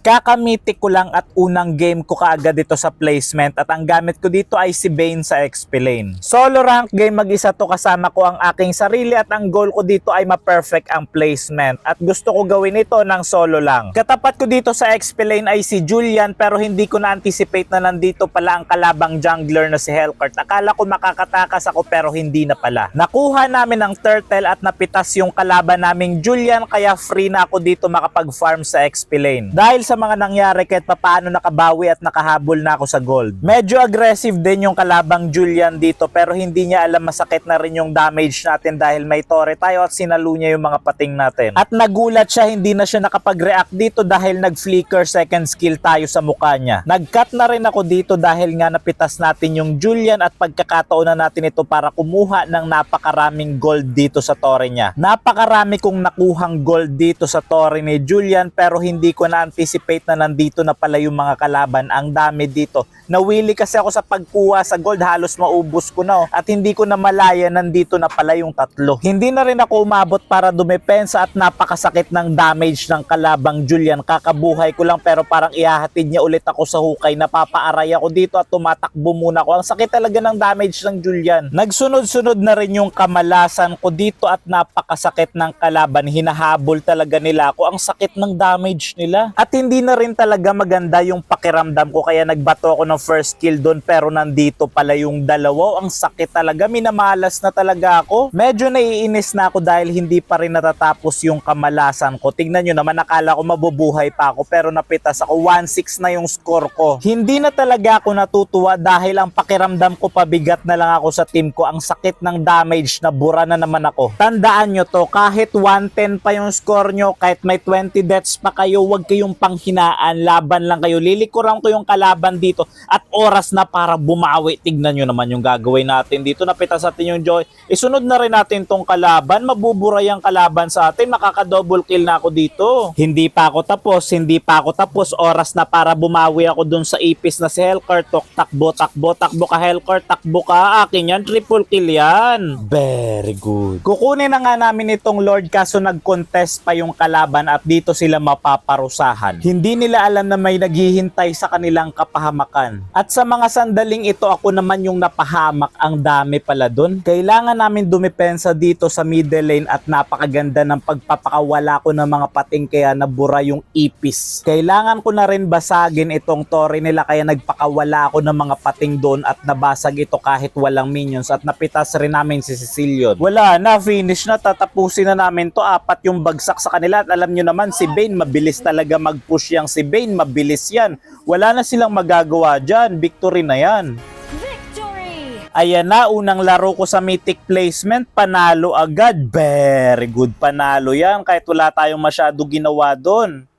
Kakamitik ko lang at unang game ko kaagad dito sa placement at ang gamit ko dito ay si Bane sa XP lane. Solo rank game mag-isa to, kasama ko ang aking sarili at ang goal ko dito ay ma-perfect ang placement at gusto ko gawin ito ng solo lang. Katapat ko dito sa XP lane ay si Julian pero hindi ko na-anticipate na nandito pala ang kalabang jungler na si Hellcurt. Akala ko makakatakas ako pero hindi na pala. Nakuha namin ang turtle at napitas yung kalaban naming Julian kaya free na ako dito makapag-farm sa XP lane. Dahil sa mga nangyari kahit papaano nakabawi at nakahabol na ako sa gold. Medyo aggressive din yung kalabang Julian dito pero hindi niya alam masakit na rin yung damage natin dahil may tore tayo at sinalo niya yung mga pating natin. At nagulat siya, hindi na siya nakapag-react dito dahil nag-flicker second skill tayo sa mukha niya. Nag-cut na rin ako dito dahil nga napitas natin yung Julian at pagkakataon na natin ito para kumuha ng napakaraming gold dito sa tore niya. Napakarami kong nakuhang gold dito sa tore ni Julian pero hindi ko na-anticipate na nandito na pala yung mga kalaban. Ang dami dito. Nawili kasi ako sa pagkuha sa gold, halos maubos ko na at hindi ko na malaya nandito na pala yung tatlo. Hindi na rin ako umabot para dumepensa at napakasakit ng damage ng kalabang Julian. Kakabuhay ko lang pero parang ihahatid niya ulit ako sa hukay. Napapaaray ako dito at tumatakbo muna ako. Ang sakit talaga ng damage ng Julian. Nagsunod-sunod na rin yung kamalasan ko dito at napakasakit ng kalaban. Hinahabol talaga nila ako. Ang sakit ng damage nila. At hindi na rin talaga maganda yung pakiramdam ko kaya nagbato ako ng first kill doon pero nandito pala yung dalawa. Ang sakit talaga, minamalas na talaga ako. Medyo naiinis na ako dahil hindi pa rin natatapos yung kamalasan ko. Tignan nyo naman, nakala ko mabubuhay pa ako pero napitas ako. 1-6 na yung score ko. Hindi na talaga ako natutuwa dahil ang pakiramdam ko pabigat na lang ako sa team ko. Ang sakit ng damage, na bura na naman ako. Tandaan nyo to, kahit 110 pa yung score nyo, kahit may 20 deaths pa kayo, huwag kayong panghinaan, laban lang kayo. Lilikuran ko yung kalaban dito at oras na para bumawi. Tignan nyo naman yung gagawin natin dito. Napitas natin yung Joy. Isunod na rin natin tong kalaban. Mabuburay ang kalaban sa atin. Makaka-double kill na ako dito. Hindi pa ako tapos. Oras na para bumawi ako dun sa ipis na si Hellcurt. Takbo ka Hellcurt. Takbo ka. Akin yan. Triple kill yan. Very good. Kukunin na nga namin itong Lord kaso nag-contest pa yung kalaban at dito sila mapaparusahan. Hindi nila alam na may naghihintay sa kanilang kapahamakan. At sa mga sandaling ito, ako naman yung napahamak. Ang dami pala dun. Kailangan namin dumepensa dito sa middle lane at napakaganda ng pagpapakawala ko ng mga pating kaya nabura yung ipis. Kailangan ko na rin basagin itong tore nila kaya nagpakawala ako ng mga pating doon at nabasag ito kahit walang minions at napitas rin namin si Cecilion. Wala na, finish na, tatapusin na namin to. 4 yung bagsak sa kanila at alam nyo naman si Bane, mabilis talaga mag-push yang si Bane, mabilis yan. Wala na silang magagawa dyan, victory na yan. Ayan na, unang laro ko sa mythic placement, panalo agad. Very good, panalo yan kahit wala tayong masyado ginawa doon.